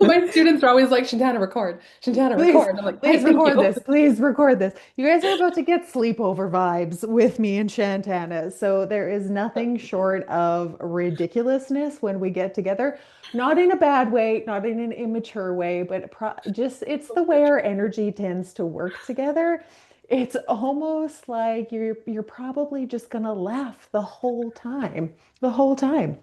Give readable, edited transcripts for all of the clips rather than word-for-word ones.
My students are always like, Shantana, record. Shantana, Please, record. I'm like, please thank record you. this. Please record this. You guys are about to get sleepover vibes with me and Shantana. So there is nothing short of ridiculousness when we get together. Not in a bad way, not in an immature way, but just it's the way our energy tends to work together. It's almost like you're probably just gonna laugh the whole time. The whole time.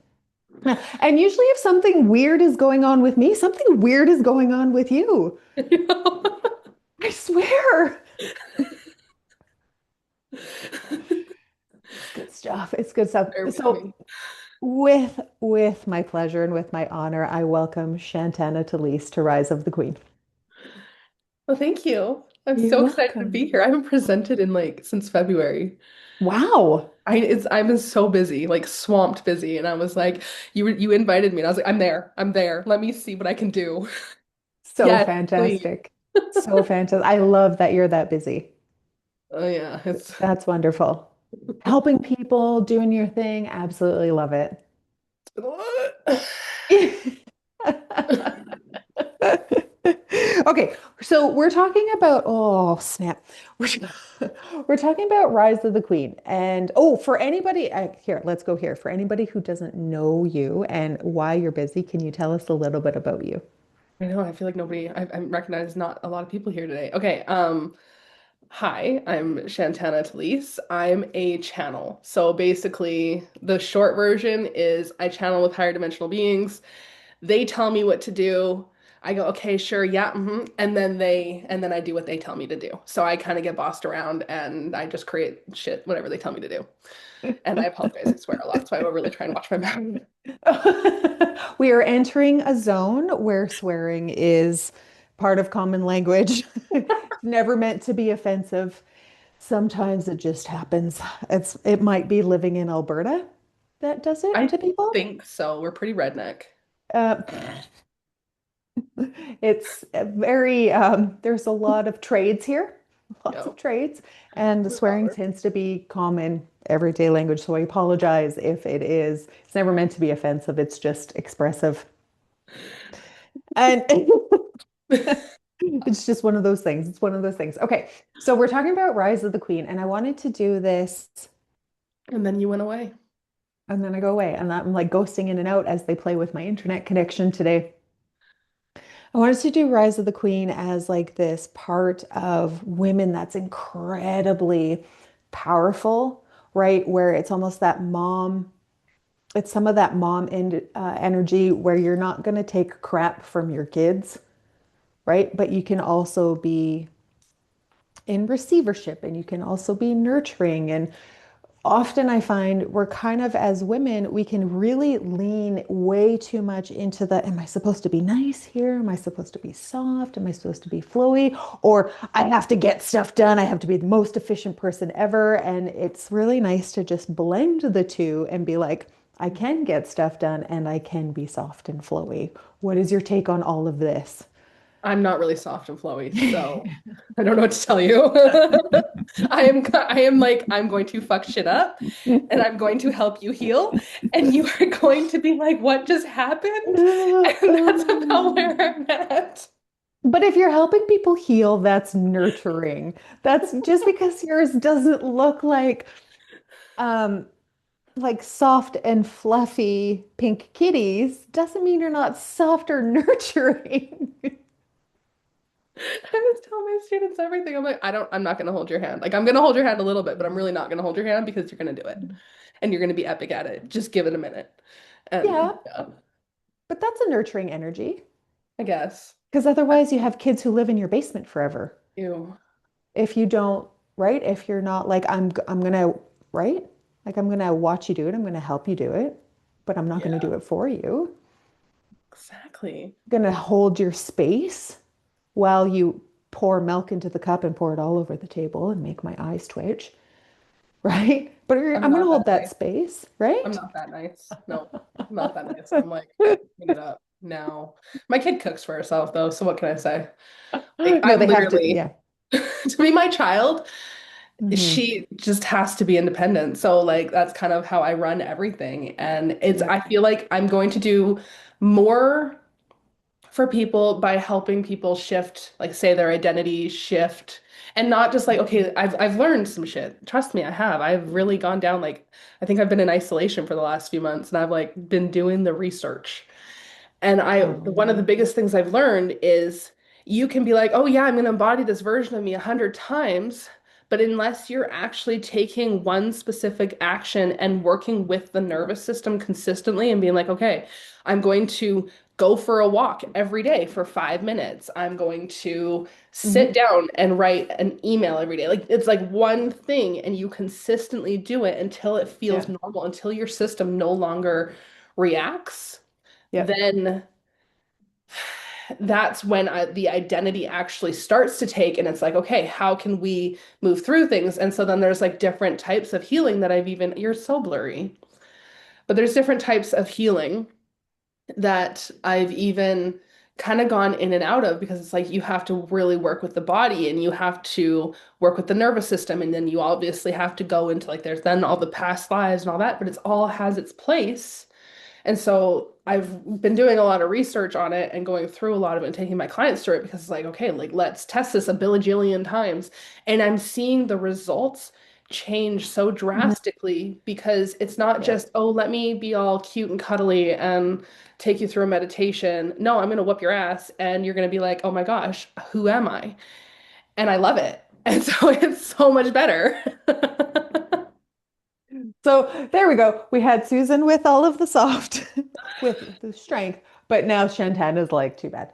And usually if something weird is going on with me, something weird is going on with you. I swear. It's good stuff. It's good stuff. Bear with So me. with my pleasure and with my honor, I welcome Shantana Talise to Rise of the Queen. Well, thank you. I'm You're so excited to welcome. be here. I haven't presented in like since February. Wow. I've been so busy, like swamped busy, and I was like, you invited me, and I was like, I'm there. I'm there. Let me see what I can do. So Yes, please. fantastic. So fantastic. I love that you're that busy. Oh yeah, it's That's wonderful. Helping people, doing your thing, absolutely love it. been a lot. Okay, so we're talking about, oh snap. We're, we're talking about Rise of the Queen. And oh, for anybody, here, let's go here. For anybody who doesn't know you and why you're busy, can you tell us a little bit about you? I know, I feel like I recognize not a lot of people here today. Okay, hi, I'm Shantana Talise. I'm a channel. So basically, the short version is I channel with higher dimensional beings. They tell me what to do. I go, okay, sure, yeah, and then I do what they tell me to do. So I kind of get bossed around and I just create shit, whatever they tell me to do. And I apologize, I swear a lot, so I will really try and watch my mouth. We are entering a zone where swearing is part of common language. It's never meant to be offensive. Sometimes it just happens. It might be living in Alberta that does it I to people. think so. We're pretty redneck. Uh, it's a very there's a lot of trades here, lots Yeah. of trades, and the We swearing are. tends to be common everyday language. So I apologize if it is. It's never meant to be offensive. It's just expressive, and it's just one of those things. It's one of those things. Okay, so we're talking about Rise of the Queen, and I wanted to do this, And then you went away. and then I go away, and I'm like ghosting in and out as they play with my internet connection today. I wanted to do Rise of the Queen as like this part of women that's incredibly powerful, right? Where it's almost that mom, it's some of that mom energy where you're not going to take crap from your kids, right? But you can also be in receivership and you can also be nurturing and often I find we're kind of, as women, we can really lean way too much into the, am I supposed to be nice here? Am I supposed to be soft? Am I supposed to be flowy? Or I have to get stuff done. I have to be the most efficient person ever. And it's really nice to just blend the two and be like, I can get stuff done and I can be soft and flowy. What is your take on all of this? I'm not really soft and flowy, so I don't know what to tell you. I am like I'm going to fuck shit up and I'm going to help you heal and you are going to be like what just happened? And that's about where I'm at. But if you're helping people heal, that's nurturing. That's just because yours doesn't look um like soft and fluffy pink kitties doesn't mean you're not soft or nurturing. I just tell my students everything. I'm like, I'm not gonna hold your hand. Like I'm gonna hold your hand a little bit, but I'm really not gonna hold your hand because you're gonna do it. And you're gonna be epic at it. Just give it a minute. Yeah, And yeah, but that's a nurturing energy I guess. because otherwise you have kids who live in your basement forever. You. If you don't, right? If you're not like I'm gonna, right? Like I'm gonna watch you do it, I'm gonna help you do it, but I'm not gonna Yeah, do it for you. exactly. Gonna hold your space while you pour milk into the cup and pour it all over the table and make my eyes twitch, right? But I'm I'm gonna not hold that that nice. space, I'm right? not that nice. No, I'm not that nice. I'm like, clean it up now. My kid cooks for herself though, so what can I say? Like No, I'm they have to, literally yeah. to be my child, Hmm. she just has to be independent. So like that's kind of how I run everything. And Yeah. I feel like I'm going to do more for people by helping people shift, like say their identity shift and not just like, Mhm. okay, I've learned some shit. Trust me, I have. I've really gone down like I think I've been in isolation for the last few months and I've like been doing the research. And one of the Oh, biggest things I've learned is you can be like, oh yeah, I'm going to embody this version of me 100 times, but unless you're actually taking one specific action and working with the nervous system consistently and being like, okay, I'm going to go for a walk every day for 5 minutes. I'm going to sit mhm. down and write an email every day. Like it's like one thing, and you consistently do it until it feels Yeah. normal, until your system no longer reacts, Yep. then that's when the identity actually starts to take, and it's like, okay, how can we move through things? And so then there's like different types of healing that you're so blurry, but there's different types of healing that I've even kind of gone in and out of because it's like you have to really work with the body and you have to work with the nervous system. And then you obviously have to go into like, there's then all the past lives and all that, but it's all has its place. And so I've been doing a lot of research on it and going through a lot of it and taking my clients through it because it's like, okay, like let's test this a billajillion times. And I'm seeing the results change so Mhm. drastically because it's not Yep. just, oh, let me be all cute and cuddly and take you through a meditation. No, I'm going to whoop your ass and you're going to be like, oh my gosh, who am I? And I love it. And so it's so much better. So there we go. We had Susan with all of the soft, with the strength, but now Shantana's like, too bad.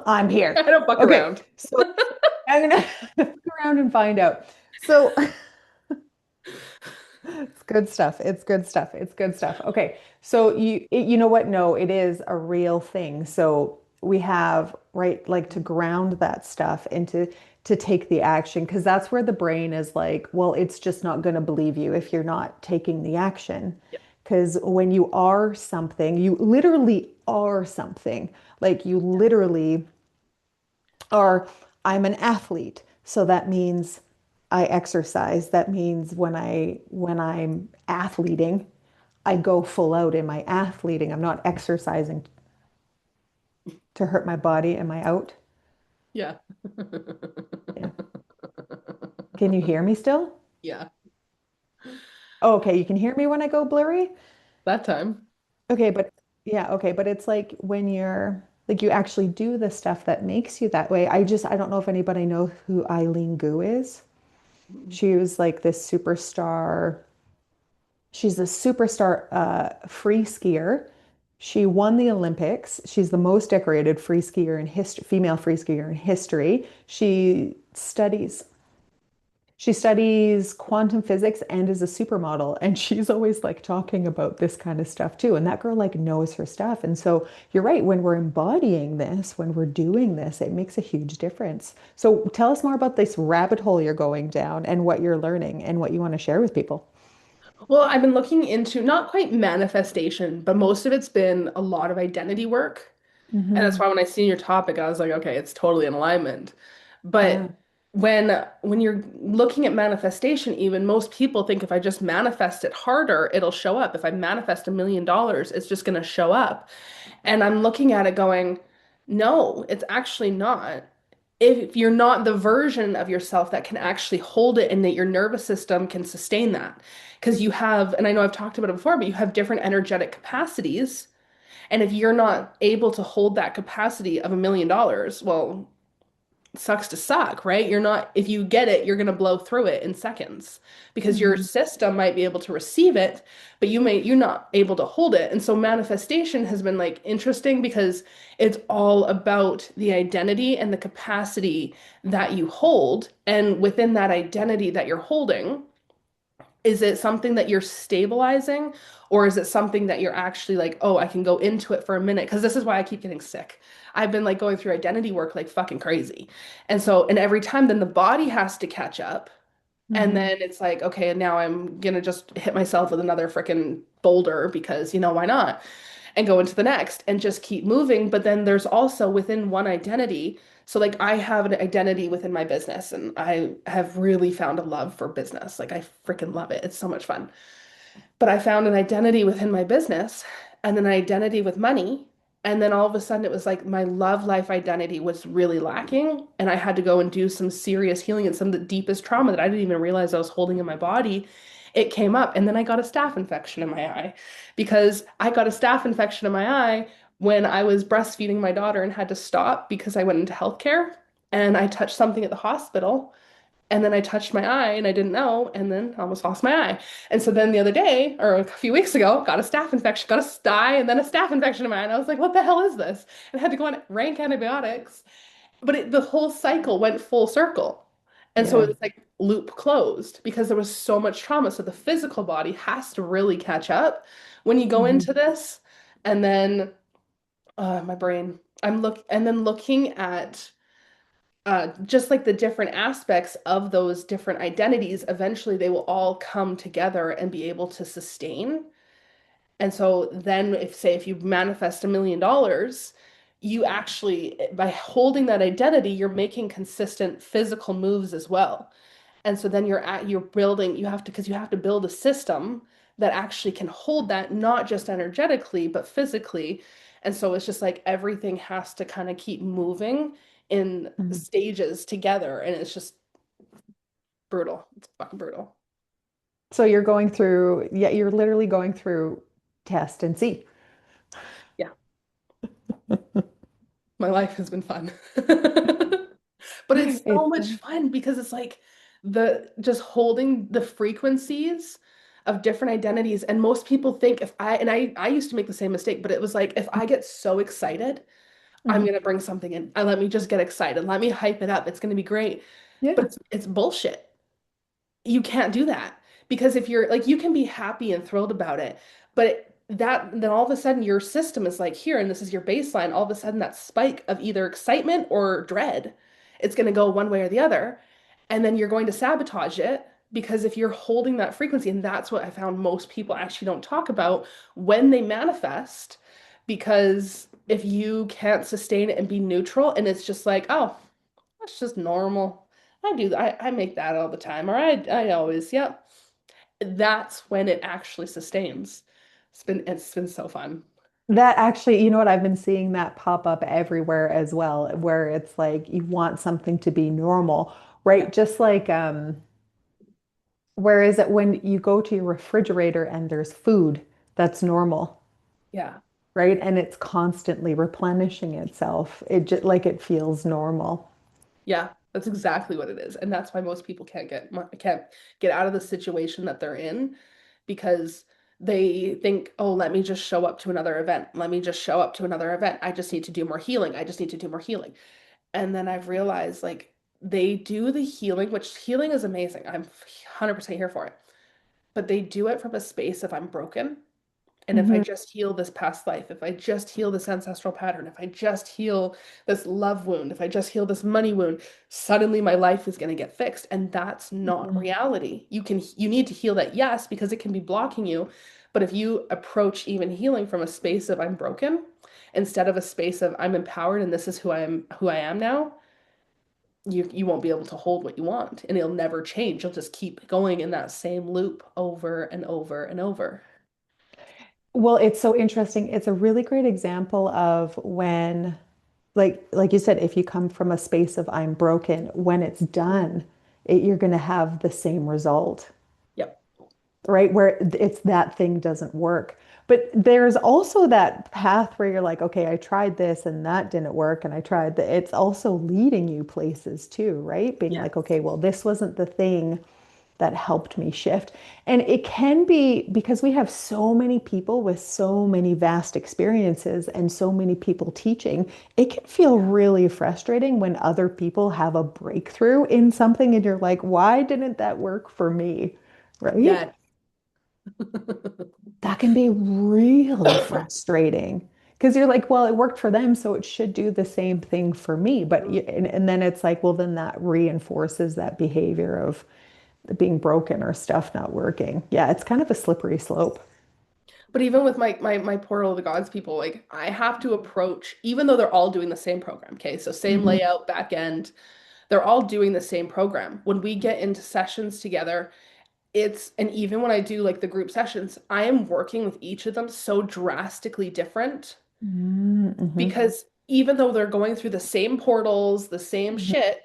I'm I here. don't fuck Okay, around. so I'm gonna look around and find out. So it's good stuff. It's good stuff. It's good stuff. Okay. So you know what? No, it is a real thing. So we have, right, like to ground that stuff and to take the action because that's where the brain is like, well, it's just not going to believe you if you're not taking the action. Yeah. Because when you are something, you literally are something. Like you literally or I'm an athlete, so that means I exercise. That means when I'm athleting, I go full out in my athleting. I'm not exercising to hurt my body. Am I out? Yeah. Yeah. Can you hear me still? Yeah. Oh, okay, you can hear me when I go blurry? That time. Okay, but yeah, okay, but it's like when you're like you actually do the stuff that makes you that way. I don't know if anybody know who Eileen Gu is. She was like this superstar. She's a superstar free skier. She won the Olympics. She's the most decorated free skier in history, female free skier in history. She studies quantum physics and is a supermodel. And she's always like talking about this kind of stuff too. And that girl like knows her stuff. And so you're right, when we're embodying this, when we're doing this, it makes a huge difference. So tell us more about this rabbit hole you're going down and what you're learning and what you want to share with people. Well, I've been looking into not quite manifestation, but most of it's been a lot of identity work. And that's Hmm. why when I seen your topic, I was like, okay, it's totally in alignment. Yeah. But when you're looking at manifestation, even most people think if I just manifest it harder, it'll show up. If I manifest $1 million, it's just going to show up. And I'm looking at it going, no, it's actually not. If you're not the version of yourself that can actually hold it and that your nervous system can sustain that. Because you have, and I know I've talked about it before, but you have different energetic capacities. And if you're not able to hold that capacity of $1 million, well, sucks to suck, right? You're not, if you get it, you're going to blow through it in seconds because your Hmm. system might be able to receive it, but you're not able to hold it. And so manifestation has been like interesting because it's all about the identity and the capacity that you hold. And within that identity that you're holding, is it something that you're stabilizing, or is it something that you're actually like, oh, I can go into it for a minute? Because this is why I keep getting sick. I've been like going through identity work like fucking crazy. And so, and every time then the body has to catch up. And Hmm. then it's like, okay, and now I'm gonna just hit myself with another freaking boulder because, why not? And go into the next and just keep moving. But then there's also within one identity. So like I have an identity within my business and I have really found a love for business. Like I freaking love it. It's so much fun. But I found an identity within my business and an identity with money. And then all of a sudden, it was like my love life identity was really lacking. And I had to go and do some serious healing and some of the deepest trauma that I didn't even realize I was holding in my body. It came up. And then I got a staph infection in my eye because I got a staph infection in my eye when I was breastfeeding my daughter and had to stop because I went into healthcare and I touched something at the hospital. And then I touched my eye and I didn't know, and then I almost lost my eye. And so then the other day, or a few weeks ago, got a staph infection, got a sty, and then a staph infection in my eye. And I was like, what the hell is this? And I had to go on rank antibiotics. But the whole cycle went full circle. And so it Yeah. was like loop closed because there was so much trauma. So the physical body has to really catch up when you go Mhm. into this. And then my brain, and then looking at just like the different aspects of those different identities, eventually they will all come together and be able to sustain. And so then if say if you manifest $1 million, you actually by holding that identity, you're making consistent physical moves as well. And so then you're building, you have to because you have to build a system that actually can hold that not just energetically, but physically. And so it's just like everything has to kind of keep moving in Mhm. stages together. And it's just brutal. It's fucking brutal. So you're going through, yeah, you're literally going through test and see. Yeah, my life has been fun. But it's so It's much fun because it's like the just holding the frequencies of different identities. And most people think if I, and I used to make the same mistake, but it was like if I get so excited, I'm Mhm. gonna bring something in. Let me just get excited. Let me hype it up. It's gonna be great. But Yeah. it's bullshit. You can't do that because if you're like you can be happy and thrilled about it, but that then all of a sudden your system is like here and this is your baseline. All of a sudden that spike of either excitement or dread, it's going to go one way or the other, and then you're going to sabotage it because if you're holding that frequency, and that's what I found most people actually don't talk about when they manifest, because if you can't sustain it and be neutral and it's just like, oh, that's just normal. I make that all the time, or I always, yep. That's when it actually sustains. It's been so fun. That actually, you know what, I've been seeing that pop up everywhere as well, where it's like you want something to be normal, Yeah. right? Just like where is it when you go to your refrigerator and there's food that's normal, Yeah. right? And it's constantly replenishing itself. It just like it feels normal. Yeah. That's exactly what it is. And that's why most people can't get out of the situation that they're in because they think, "Oh, let me just show up to another event. Let me just show up to another event. I just need to do more healing. I just need to do more healing." And then I've realized like they do the healing, which healing is amazing. I'm 100% here for it. But they do it from a space of I'm broken. And if I Mhm. just heal this past life, if I just heal this ancestral pattern, if I just heal this love wound, if I just heal this money wound, suddenly my life is going to get fixed. And that's not Mhm. reality. You need to heal that, yes, because it can be blocking you. But if you approach even healing from a space of I'm broken instead of a space of I'm empowered and this is who I am now, you won't be able to hold what you want and it'll never change. You'll just keep going in that same loop over and over and over. Well, it's so interesting. It's a really great example of when, like you said, if you come from a space of I'm broken, when it's done, you're going to have the same result, Yep. right? Where it's that thing doesn't work. But there's also that path where you're like, okay, I tried this and that didn't work, and I tried that. It's also leading you places too, right? Being like, Yes. okay, well, this wasn't the thing that helped me shift. And it can be because we have so many people with so many vast experiences and so many people teaching, it can feel really frustrating when other people have a breakthrough in something and you're like, why didn't that work for me? Right? Yes. That can be really frustrating because you're like, well, it worked for them, so it should do the same thing for me. But and then it's like, well, then that reinforces that behavior of being broken or stuff not working. Yeah, it's kind of a slippery slope. But even with my Portal of the Gods people, like I have to approach, even though they're all doing the same program, okay? So same Mhm. layout, back end, they're all doing the same program. When we get into sessions together, and even when I do like the group sessions, I am working with each of them so drastically different Hmm. because even though they're going through the same portals, the same Hmm. shit,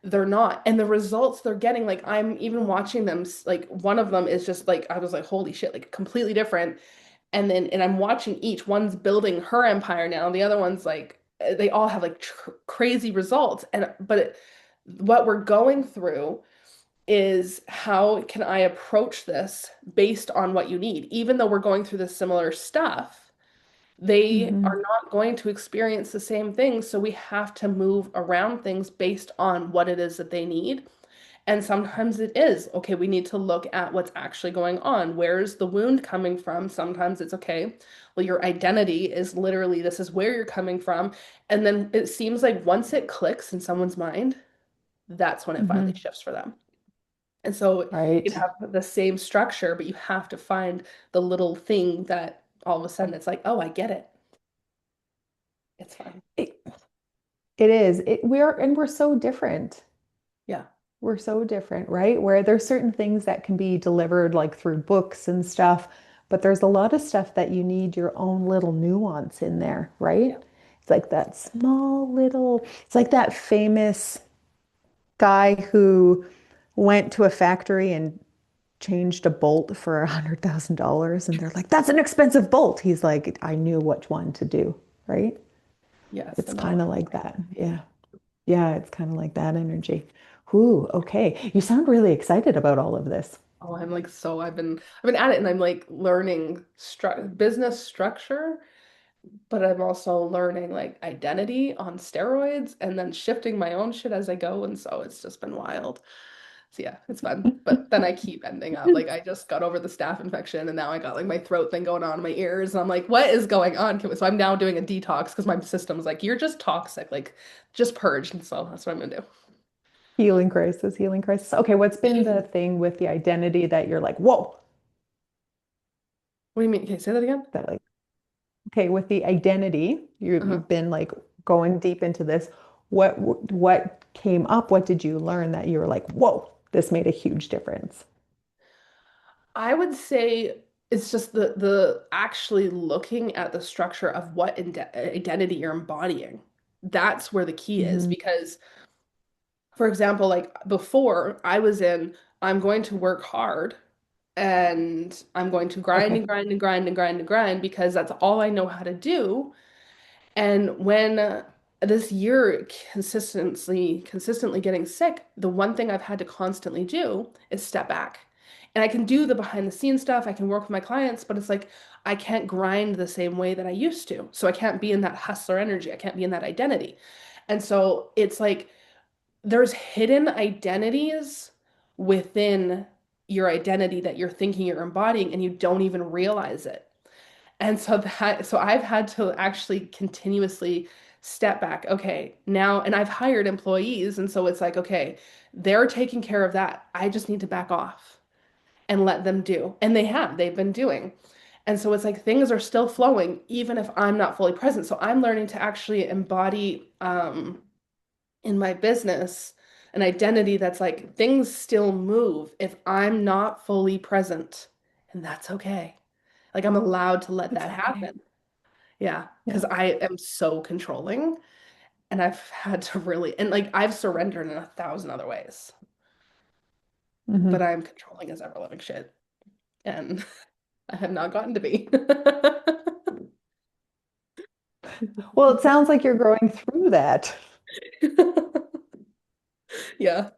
they're not. And the results they're getting, like I'm even watching them, like one of them is just like I was like, holy shit, like completely different. And I'm watching each one's building her empire now. The other one's like they all have like crazy results. What we're going through is how can I approach this based on what you need? Even though we're going through the similar stuff, they Hmm. are not going to experience the same things. So we have to move around things based on what it is that they need. And sometimes it is, okay, we need to look at what's actually going on. Where's the wound coming from? Sometimes it's okay. Well, your identity is literally this is where you're coming from. And then it seems like once it clicks in someone's mind, that's when it finally Hmm. shifts for them. And so you Right. can have the same structure, but you have to find the little thing that all of a sudden it's like, oh, I get it. It's fine. It, it is. We're so different. Yeah. We're so different, right? Where there's certain things that can be delivered like through books and stuff, but there's a lot of stuff that you need your own little nuance in there, Yeah. right? It's like that small little, it's like that famous guy who went to a factory and changed a bolt for $100,000 and they're like, that's an expensive bolt. He's like, I knew which one to do, right? Yes, the It's kind of knowledge. like that. Yeah. Yeah, it's kind of like that energy. Ooh, okay. You sound really excited about all of this. Oh, I'm like so I've been at it and I'm like learning business structure, but I'm also learning like identity on steroids and then shifting my own shit as I go. And so it's just been wild. So yeah, it's fun. But then I keep ending up like I just got over the staph infection and now I got like my throat thing going on in my ears. And I'm like, what is going on? So I'm now doing a detox because my system's like, you're just toxic, like just purge. And so that's what I'm gonna do. Healing crisis, healing crisis. Okay, what's been the thing with the identity that you're like, whoa, What do you mean? Okay, say that again. that like, okay, with the identity, Uh-huh. you've been like going deep into this. What came up? What did you learn that you were like, whoa, this made a huge difference? I would say it's just the actually looking at the structure of what identity you're embodying. That's where the key is Hmm. because, for example, like before I was in, I'm going to work hard and I'm going to grind and Okay. grind and grind and grind and grind because that's all I know how to do. And when this year consistently getting sick, the one thing I've had to constantly do is step back. And I can do the behind the scenes stuff, I can work with my clients, but it's like I can't grind the same way that I used to. So I can't be in that hustler energy. I can't be in that identity. And so it's like there's hidden identities within your identity that you're thinking you're embodying and you don't even realize it. And so I've had to actually continuously step back. Okay, now, and I've hired employees, and so it's like, okay, they're taking care of that. I just need to back off and let them do. And they've been doing. And so it's like things are still flowing, even if I'm not fully present. So I'm learning to actually embody in my business an identity that's like things still move if I'm not fully present. And that's okay. Like I'm allowed to let It's that okay. happen. Yeah, because Yeah. I am so controlling and I've had to really, and like I've surrendered in 1,000 other ways, but Hmm. I'm controlling as ever loving shit. And I have not gotten to be. Well, it sounds like you're growing through that. Yeah.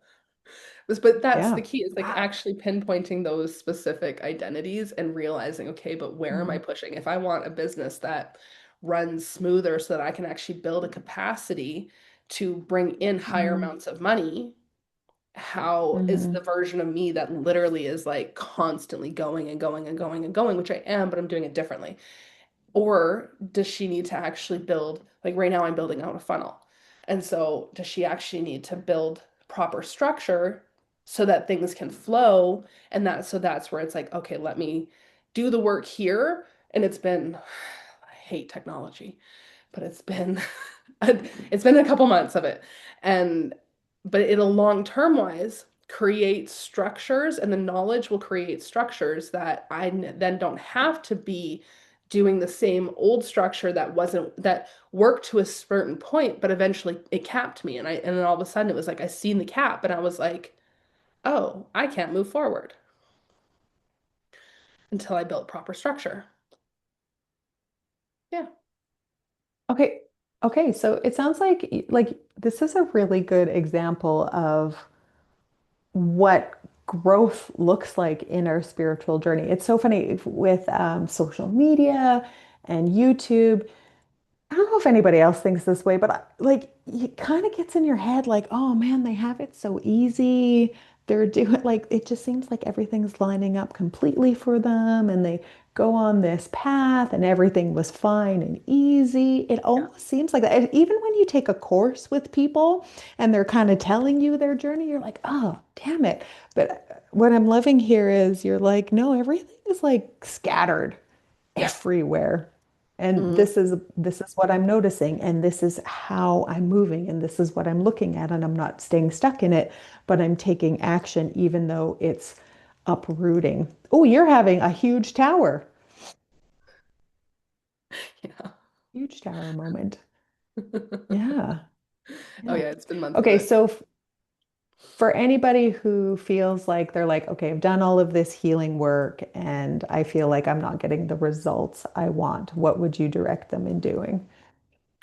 But that's the Yeah. key is like Wow. actually pinpointing those specific identities and realizing, okay, but where am I Mhm. pushing? If I want a business that runs smoother so that I can actually build a capacity to bring in higher Mhm. amounts of money, how is the Mhm. version of me that literally is like constantly going and going and going and going, which I am, but I'm doing it differently. Or does she need to actually build, like right now I'm building out a funnel. And so does she actually need to build proper structure so that things can flow? And that's where it's like, okay, let me do the work here. And it's been, I hate technology, but it's been a couple months of it. And but it'll long term wise create structures and the knowledge will create structures that then don't have to be doing the same old structure that worked to a certain point, but eventually it capped me. And then all of a sudden it was like I seen the cap and I was like, oh, I can't move forward until I built proper structure. Yeah. Okay. Okay, so it sounds like this is a really good example of what growth looks like in our spiritual journey. It's so funny with social media and YouTube. I don't know if anybody else thinks this way, but like it kind of gets in your head like, oh man, they have it so easy. They're doing like it just seems like everything's lining up completely for them and they go on this path and everything was fine and easy. It Yeah. almost seems like that. And even when you take a course with people and they're kind of telling you their journey, you're like, oh, damn it. But what I'm loving here is you're like, no, everything is like scattered Yeah. everywhere. And Mhm. this is what I'm noticing, and this is how I'm moving, and this is what I'm looking at, and I'm not staying stuck in it, but I'm taking action even though it's uprooting. Oh, you're having a Yeah. huge tower moment. Yeah. Oh Yeah. yeah, it's been months of Okay, it. so for anybody who feels like they're like, okay, I've done all of this healing work and I feel like I'm not getting the results I want, what would you direct them in doing?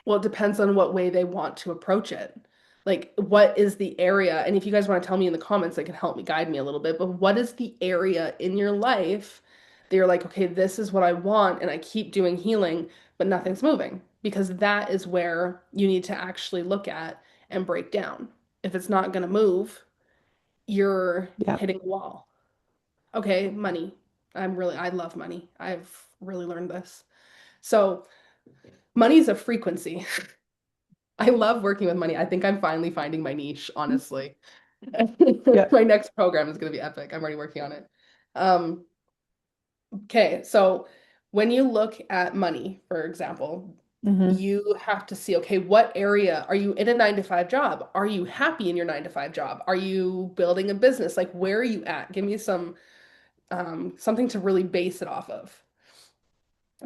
Well, it depends on what way they want to approach it. Like, what is the area? And if you guys want to tell me in the comments, that can help me guide me a little bit. But what is the area in your life that you're like, okay, this is what I want, and I keep doing healing, but nothing's moving? Because that is where you need to actually look at and break down. If it's not going to move, you're Yeah. hitting a wall. Okay, money. I love money. I've really learned this. So, money is a frequency. I love working with money. I think I'm finally finding my niche, honestly. Yeah. My next program is going to be epic. I'm already working on it. Um, okay, so when you look at money, for example, Hmm. you have to see, okay, what area are you in a 9 to 5 job? Are you happy in your 9 to 5 job? Are you building a business? Like, where are you at? Give me something to really base it off of.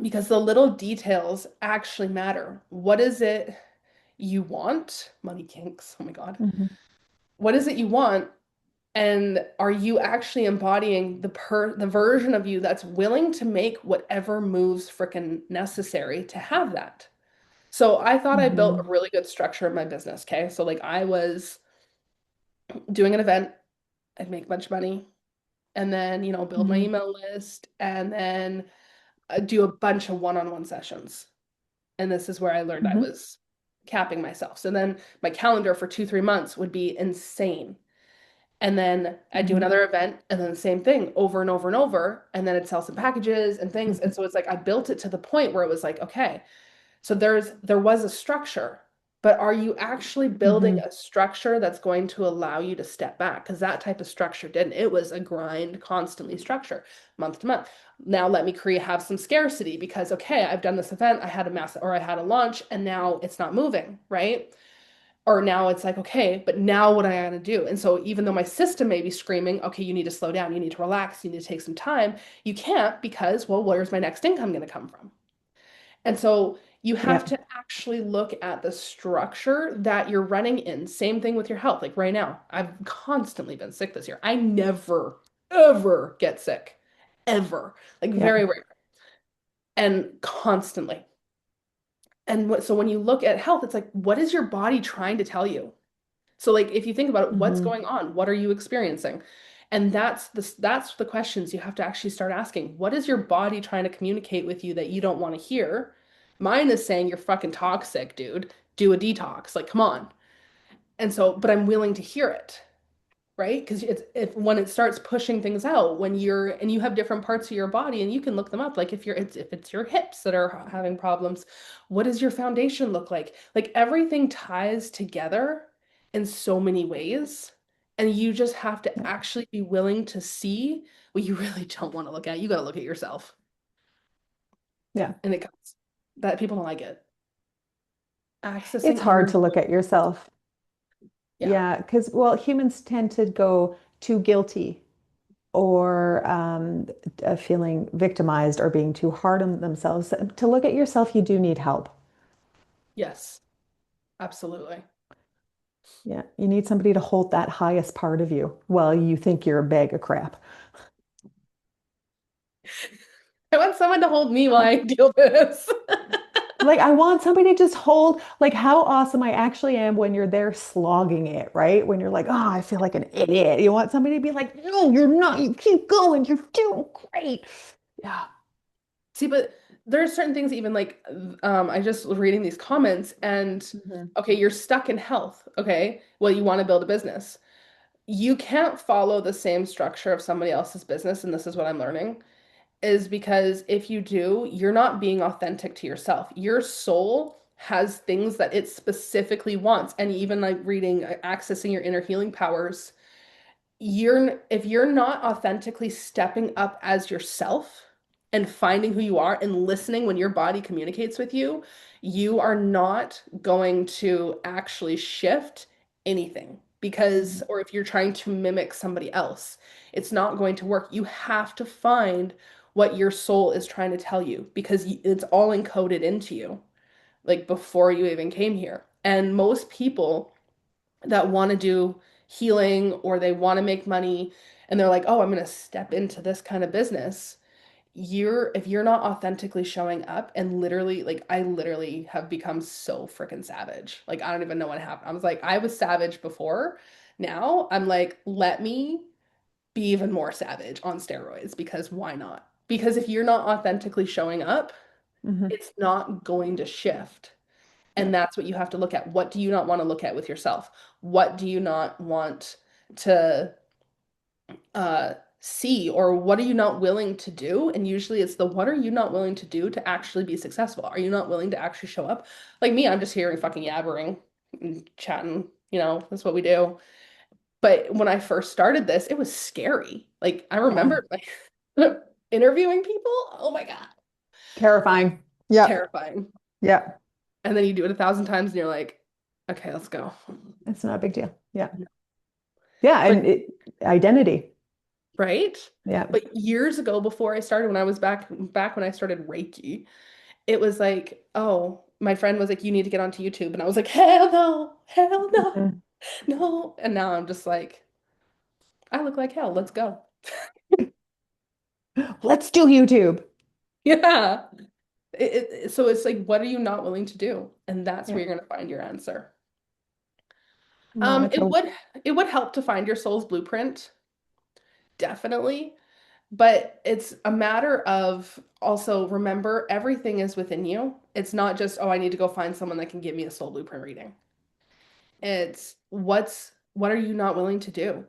Because the little details actually matter. What is it you want? Money kinks. Oh my God. Hmm. What is it you want? And are you actually embodying the version of you that's willing to make whatever moves frickin' necessary to have that? So I thought I built a Hmm. really good structure of my business. Okay. So like I was doing an event, I'd make a bunch of money, and then, build my Hmm. email list, and then do a bunch of one-on-one sessions. And this is where I learned I Hmm. was capping myself. So then my calendar for 2, 3 months would be insane. And then I'd do Hmm. another event and then the same thing over and over and over. And then I'd sell some packages and things. And Hmm. so it's like I built it to the point where it was like, okay, so there was a structure, but are you actually building Hmm. a structure that's going to allow you to step back? Because that type of structure didn't. It was a grind, constantly structure, month to month. Now let me have some scarcity because okay, I've done this event, I had a mass or I had a launch, and now it's not moving, right? Or now it's like, okay, but now what I gotta do? And so even though my system may be screaming, okay, you need to slow down, you need to relax, you need to take some time, you can't because, well, where's my next income gonna come from? And so you have Yeah. to actually look at the structure that you're running in. Same thing with your health. Like right now, I've constantly been sick this year. I never, ever get sick, ever. Like Yeah. very rare and constantly. And so when you look at health, it's like, what is your body trying to tell you? So like if you think about it, what's Hmm. going on? What are you experiencing? And that's the questions you have to actually start asking. What is your body trying to communicate with you that you don't want to hear? Mine is saying you're fucking toxic, dude. Do a detox. Like, come on. And so, but I'm willing to hear it, right? Because it's if when it starts pushing things out, when you're and you have different parts of your body and you can look them up. Like if it's your hips that are having problems, what does your foundation look like? Like everything ties together in so many ways. And you just have to Yeah. actually be willing to see what you really don't want to look at. You got to look at yourself. Yeah. And it comes that people don't like it. It's Accessing hard inner to look healing. at yourself. Yeah. Yeah, because well, humans tend to go too guilty or feeling victimized or being too hard on themselves, to look at yourself, you do need help. Yes, absolutely. Yeah, you need somebody to hold that highest part of you while you think you're a bag of crap. I want someone to hold me while I deal with this. Like, I want somebody to just hold, like, how awesome I actually am when you're there slogging it, right? When you're like, oh, I feel like an idiot. You want somebody to be like, no, you're not. You keep going. You're doing great. Yeah. See, but there are certain things even like I just was reading these comments and Mhm. okay, you're stuck in health. Okay. Well, you want to build a business. You can't follow the same structure of somebody else's business, and this is what I'm learning, is because if you do, you're not being authentic to yourself. Your soul has things that it specifically wants. And even like reading, accessing your inner healing powers, if you're not authentically stepping up as yourself and finding who you are and listening when your body communicates with you, you are not going to actually shift anything because, Mhm. or if you're trying to mimic somebody else, it's not going to work. You have to find what your soul is trying to tell you because it's all encoded into you, like before you even came here. And most people that want to do healing or they want to make money and they're like, "Oh, I'm going to step into this kind of business." If you're not authentically showing up and literally like I literally have become so freaking savage. Like I don't even know what happened. I was like I was savage before. Now I'm like let me be even more savage on steroids because why not? Because if you're not authentically showing up, Mhm. it's not going to shift. Yeah. And that's what you have to look at. What do you not want to look at with yourself? What do you not want to see, or what are you not willing to do? And usually it's the what are you not willing to do to actually be successful? Are you not willing to actually show up? Like me, I'm just hearing fucking yabbering and chatting, that's what we do. But when I first started this, it was scary. Like I Yeah. remember like interviewing people. Oh my God, Terrifying. Yep. terrifying. Yep. And then you do it 1,000 times and you're like, okay, let's go. It's not a big deal. Yeah. Yeah. But And identity. right? Yeah. But years ago before I started, when I was back when I started Reiki, it was like, oh, my friend was like, you need to get onto YouTube. And I was like, hell no, Mhm. no. And now I'm just like, I look like hell. Let's go. Let's do YouTube. Yeah. So it's like, what are you not willing to do? And that's where Yeah. you're gonna find your answer. No, it's It a would help to find your soul's blueprint, definitely. But it's a matter of also remember everything is within you. It's not just, oh, I need to go find someone that can give me a soul blueprint reading. It's what are you not willing to do?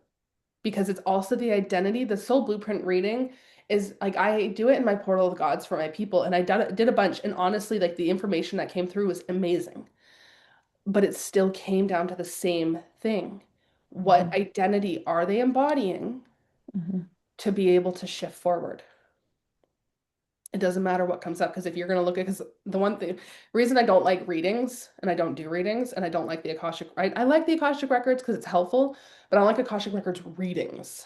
Because it's also the identity. The soul blueprint reading is like I do it in my portal of gods for my people, and I did a bunch. And honestly, like the information that came through was amazing, but it still came down to the same thing. What Mhm. identity are they embodying Mhm. to be able to shift forward? It doesn't matter what comes up because if you're going to look at because the one thing reason I don't like readings and I don't do readings and I don't like the Akashic I like the Akashic records because it's helpful, but I don't like Akashic records readings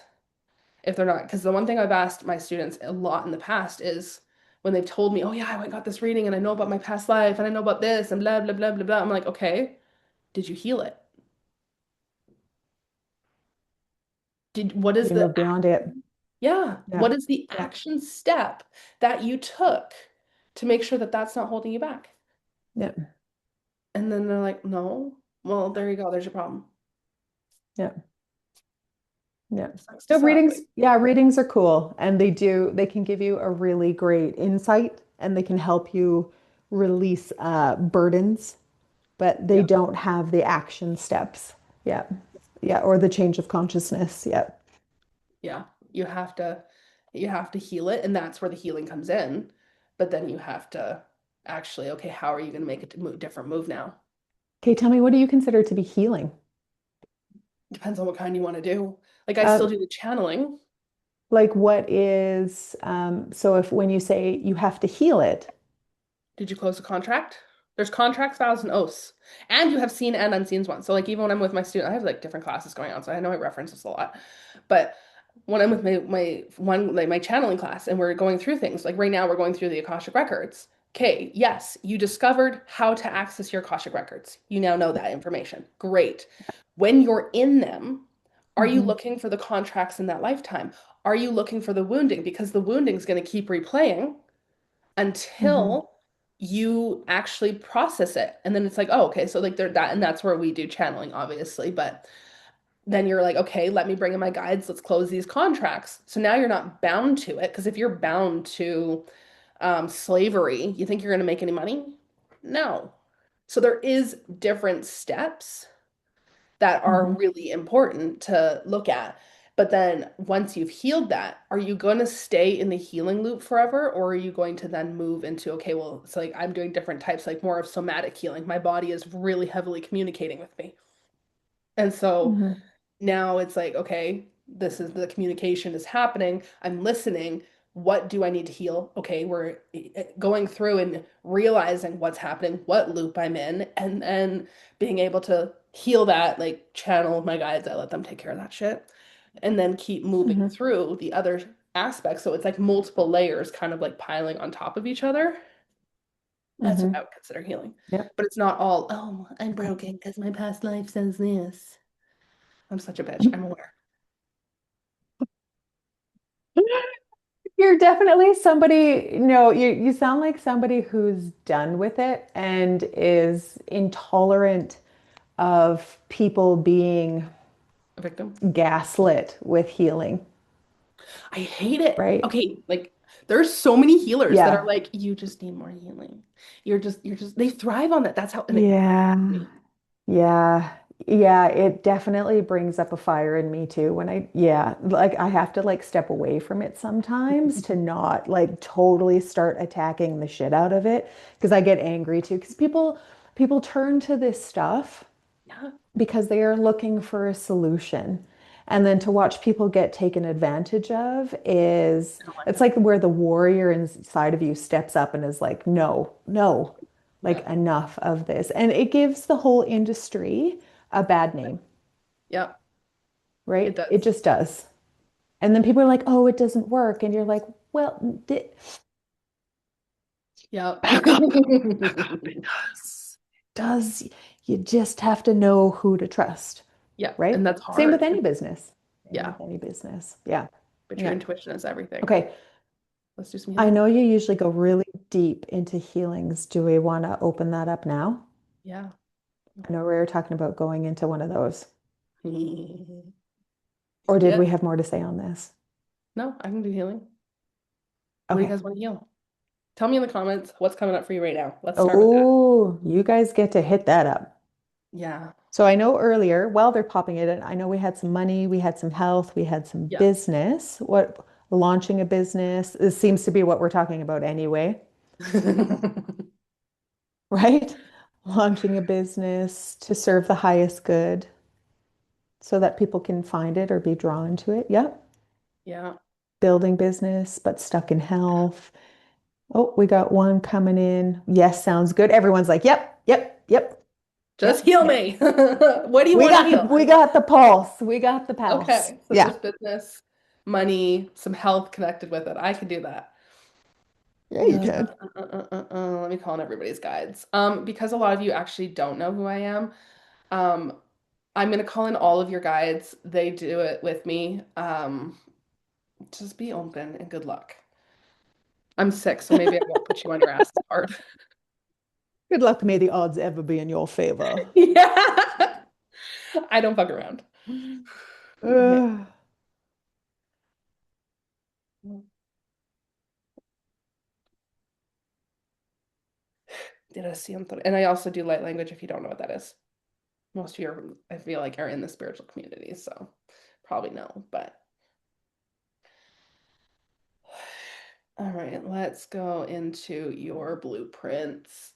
if they're not because the one thing I've asked my students a lot in the past is when they've told me, "Oh yeah, I went got this reading and I know about my past life and I know about this and blah blah blah blah blah." I'm like, "Okay, did you heal it? What Did is you the move beyond it? yeah, Yeah. what is the Yeah. action step that you took to make sure that that's not holding you back?" Yeah. And then they're like, no. Well, there you go. There's your problem. Yeah. Yeah. Sucks to No, suck. readings, Like, yeah, readings are cool. And they can give you a really great insight and they can help you release burdens, but they yeah, don't have the action steps. Yeah. Yeah. Or the change of consciousness. Yeah. yeah. You have to heal it, and that's where the healing comes in. But then you have to actually, okay, how are you going to make a different move now? Okay, tell me, what do you consider to be healing? Depends on what kind you want to do. Like I still Um, do the channeling. like what is, so if when you say you have to heal it, Did you close a contract? There's contracts, vows, and oaths. And you have seen and unseen ones. So like even when I'm with my student, I have like different classes going on, so I know I reference this a lot. But when I'm with my one like my channeling class and we're going through things, like right now we're going through the Akashic records. Okay, yes, you discovered how to access your Akashic records. You now know that information. Great. When you're in them, are you Hmm. looking for the contracts in that lifetime? Are you looking for the wounding? Because the wounding is going to keep replaying Hmm. until you actually process it. And then it's like, oh, okay, so like there that and that's where we do channeling, obviously, but then you're like, okay, let me bring in my guides. Let's close these contracts. So now you're not bound to it. Because if you're bound to slavery, you think you're going to make any money? No. So there is different steps that are Hmm. really important to look at. But then once you've healed that, are you going to stay in the healing loop forever? Or are you going to then move into, okay, well, it's like I'm doing different types, like more of somatic healing. My body is really heavily communicating with me. And so Hmm. now it's like, okay, this is the communication is happening. I'm listening. What do I need to heal? Okay, we're going through and realizing what's happening, what loop I'm in, and then being able to heal that, like channel my guides. I let them take care of that shit. And then keep moving Hmm. through the other aspects. So it's like multiple layers kind of like piling on top of each other. That's what I Hmm. would consider healing. Yep. But it's not all, oh, I'm Okay. broken because my past life says this. I'm such a bitch. I'm aware. You're definitely somebody, no, you sound like somebody who's done with it and is intolerant of people being A victim. gaslit with healing, I hate it. right? Okay, like there's so many healers that are Yeah. like, you just need more healing. You're just, they thrive on that. That's how, and it Yeah. me. Yeah. Yeah, it definitely brings up a fire in me too when yeah, like I have to like step away from it sometimes to not like totally start attacking the shit out of it because I get angry too because people turn to this stuff Yeah, because they are looking for a solution. And then to watch people get taken advantage of is I don't like it's it. like where the warrior inside of you steps up and is like, no, no, Yeah, like enough of this. And it gives the whole industry a bad name, yeah, it right? It does. just does. And then people are like, oh, it doesn't work. And you're like, well, Yeah. back up. It does. It does. You just have to know who to trust, Yeah, and right? that's Same with hard. any business. Same Yeah, with any business. Yeah. but your Yeah. intuition is everything. Okay. Let's do some I healing. know you usually go really deep into healings. Do we want to open that up now? Yeah. I know we were talking about going into one of those. Yeah. Or did we have more to say on this? No, I can do healing. What do you Okay. guys want to heal? Tell me in the comments what's coming up for you right now. Let's start with that. Oh, you guys get to hit that up. Yeah. So I know earlier, while they're popping it in, I know we had some money, we had some health, we had some Yeah. business. What launching a business? This seems to be what we're talking about anyway, right? Launching a business to serve the highest good so that people can find it or be drawn to it. Yep. Yeah. Building business, but stuck in health. Oh, we got one coming in. Yes, sounds good. Everyone's like, yep, yep, yep, Just yep, heal yep. me. What do you want to heal? We got the pulse. We got the pulse. Okay, so Yeah. there's business, money, some health connected with it. I can do that. Yeah, you can. Let me call in everybody's guides. Because a lot of you actually don't know who I am, um, I'm gonna call in all of your guides. They do it with me. Just be open and good luck. I'm sick, so maybe I won't put you on your ass as hard. Good luck. May the odds ever be in your favor. Yeah, I don't fuck around. Okay. Uh, Did I see something? And I also do light language if you don't know what that is. Most of you are, I feel like, are in the spiritual community, so probably know. But all right, let's go into your blueprints.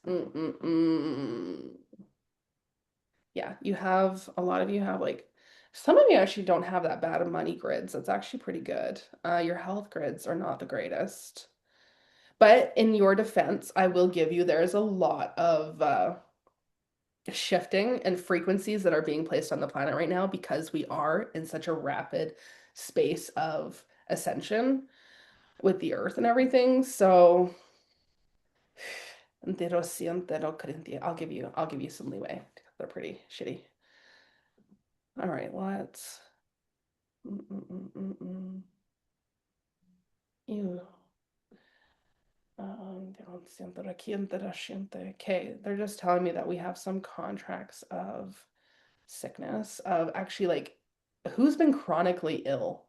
Yeah, you have a lot of you have like some of you actually don't have that bad of money grids. That's actually pretty good. Your health grids are not the greatest. But in your defense, I will give you there's a lot of shifting and frequencies that are being placed on the planet right now because we are in such a rapid space of ascension with the earth and everything. So I'll give you some leeway. They're pretty shitty. All right, let's. Ew. Okay, they're just telling me that we have some contracts of sickness, of actually like who's been chronically ill.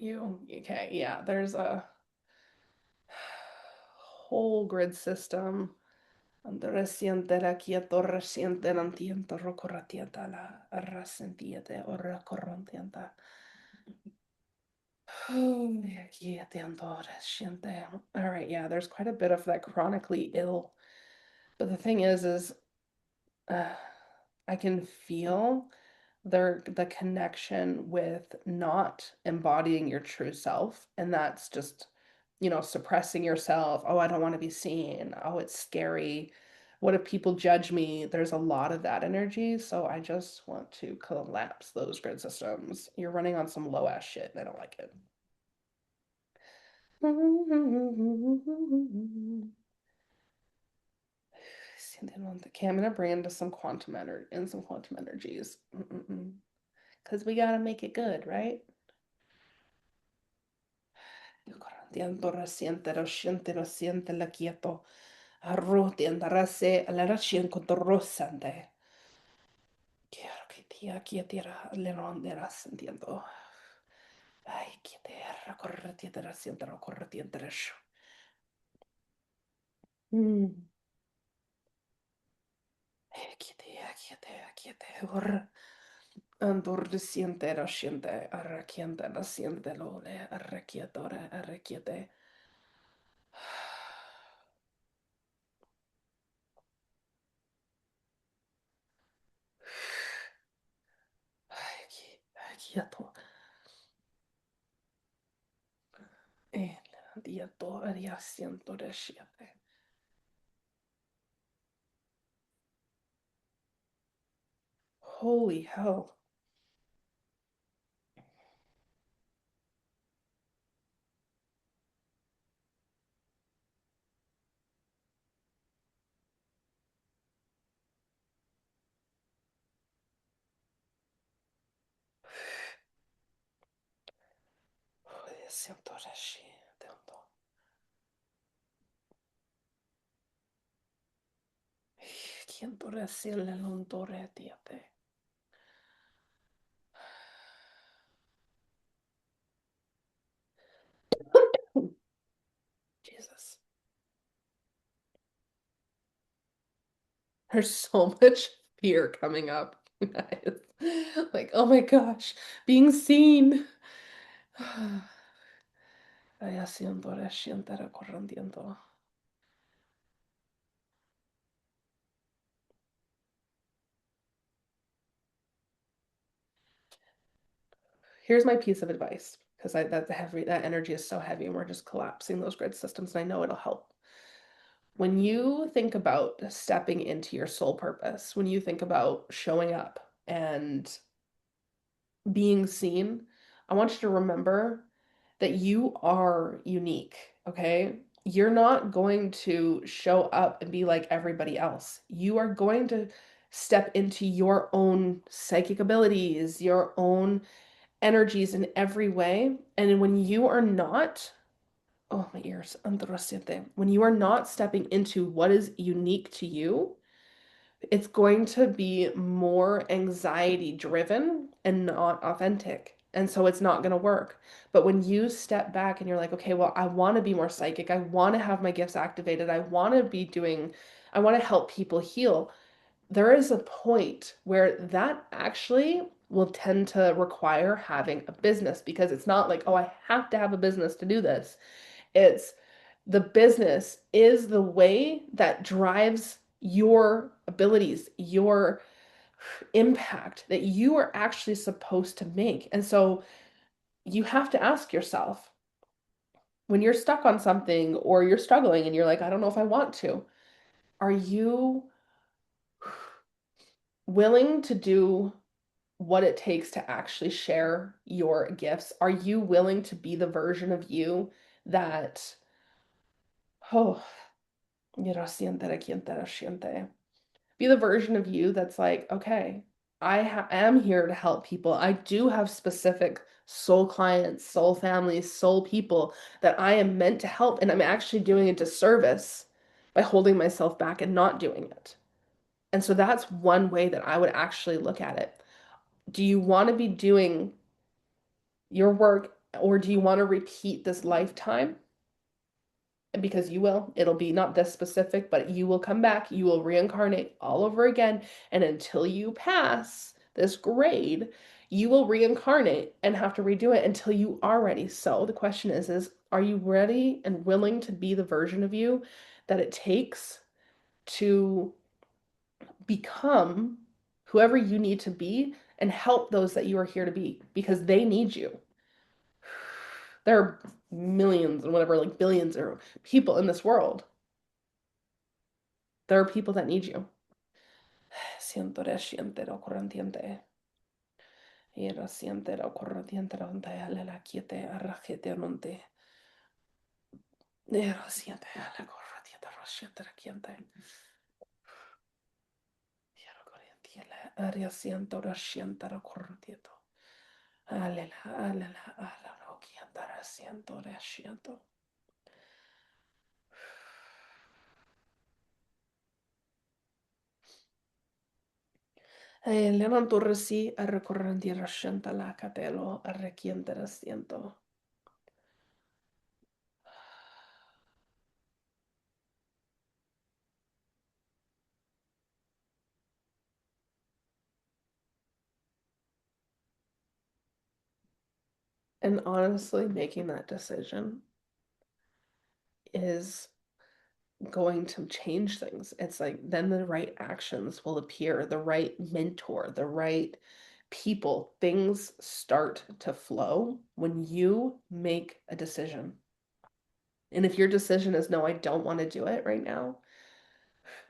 You. Okay, yeah, there's a whole grid system. Reciente la quieto reciente nantienta rocoratienta la rasentiete ora corrontienta. All right, yeah, there's quite a bit of that chronically ill. But the thing is uh, I can feel the connection with not embodying your true self, and that's just, suppressing yourself. Oh, I don't want to be seen. Oh, it's scary. What if people judge me? There's a lot of that energy, so I just want to collapse those grid systems. You're running on some low ass shit, and I don't like it. Okay, I'm gonna bring into some quantum energy and some quantum energies. Because we gotta make it good, right? Lo siente, la quieto. Arroti andarase alla racien contorrosante. Quiero que tía quietira le rondera sintiendo. Ay, quietera, corretietera, sientera, corretietera. Mm. Quietea, quietea, quietea. Andur siente la siente, arrequiente la siente lole, arrequietore, arrequiete. Ay, quieto. El dieto, aria siento de siete. Holy hell. Siento de siete. Siento de siete, lontore, diete. Jesus. There's so much fear coming up, guys. Like, oh my gosh, being seen. Ay, haciendo la sientera corriendo. Here's my piece of advice, because that energy is so heavy and we're just collapsing those grid systems, and I know it'll help. When you think about stepping into your soul purpose, when you think about showing up and being seen, I want you to remember that you are unique, okay? You're not going to show up and be like everybody else. You are going to step into your own psychic abilities, your own energies in every way. And when you are not, oh, my ears, when you are not stepping into what is unique to you, it's going to be more anxiety driven and not authentic. And so it's not going to work. But when you step back and you're like, okay, well, I want to be more psychic. I want to have my gifts activated. I want to help people heal. There is a point where that actually will tend to require having a business, because it's not like, oh, I have to have a business to do this. It's the business is the way that drives your abilities, your impact that you are actually supposed to make. And so you have to ask yourself, when you're stuck on something or you're struggling and you're like, I don't know if I want to, Are you willing to do what it takes to actually share your gifts? Are you willing to be the version of you that, oh, mira, siente, quien siente. Be the version of you that's like, okay, am here to help people. I do have specific soul clients, soul families, soul people that I am meant to help, and I'm actually doing a disservice by holding myself back and not doing it. And so that's one way that I would actually look at it. Do you want to be doing your work, or do you want to repeat this lifetime? Because you will. It'll be not this specific, but you will come back. You will reincarnate all over again. And until you pass this grade, you will reincarnate and have to redo it until you are ready. So the question is, are you ready and willing to be the version of you that it takes to become whoever you need to be and help those that you are here to be because they need you? There are millions and whatever, like billions of people in this world. There are people that need you. Siento resiente lo corriente. Y resiente lo corriente donde la quiete arrajete monte. Y resiente la corriente resiente la quiente. Y la corriente la resiente resiente la corriente. Alela, alela, ala no quiente resiente resiente. Levan turresi arrecorrenti resiente la catelo arrequiente resiento. And honestly, making that decision is going to change things. It's like then the right actions will appear, the right mentor, the right people. Things start to flow when you make a decision. And if your decision is no, I don't want to do it right now,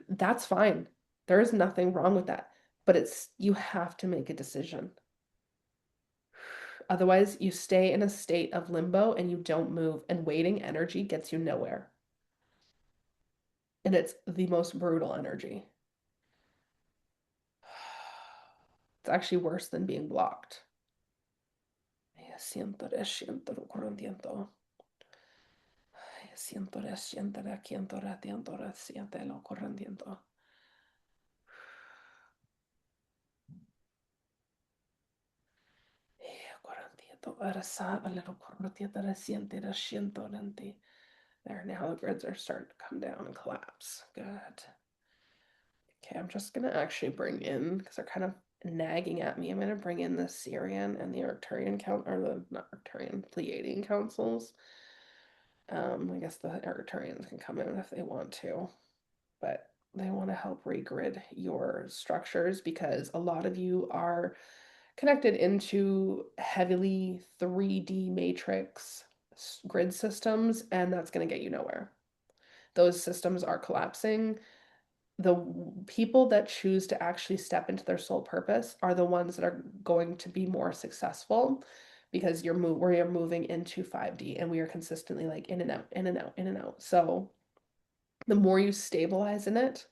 that's fine. There is nothing wrong with that. But it's you have to make a decision. Otherwise, you stay in a state of limbo and you don't move, and waiting energy gets you nowhere. And it's the most brutal energy. It's actually worse than being blocked. Siento, siento, corriendo. Siento, siento, siento, siento, siento, lo corriendo. Corriendo, arasa, a little corriendo, siente, siento, lente. There, now the grids are starting to come down and collapse. Good. Okay, I'm just gonna actually bring in, because they're kind of nagging at me, I'm gonna bring in the Syrian and the Arcturian count, or the, not Arcturian, Pleiadian councils. I guess the Arcturians can come in if they want to, but they want to help regrid your structures because a lot of you are connected into heavily 3D matrix grid systems, and that's going to get you nowhere. Those systems are collapsing. The people that choose to actually step into their soul purpose are the ones that are going to be more successful because we are moving into 5D and we are consistently like in and out, in and out, in and out. So the more you stabilize in it,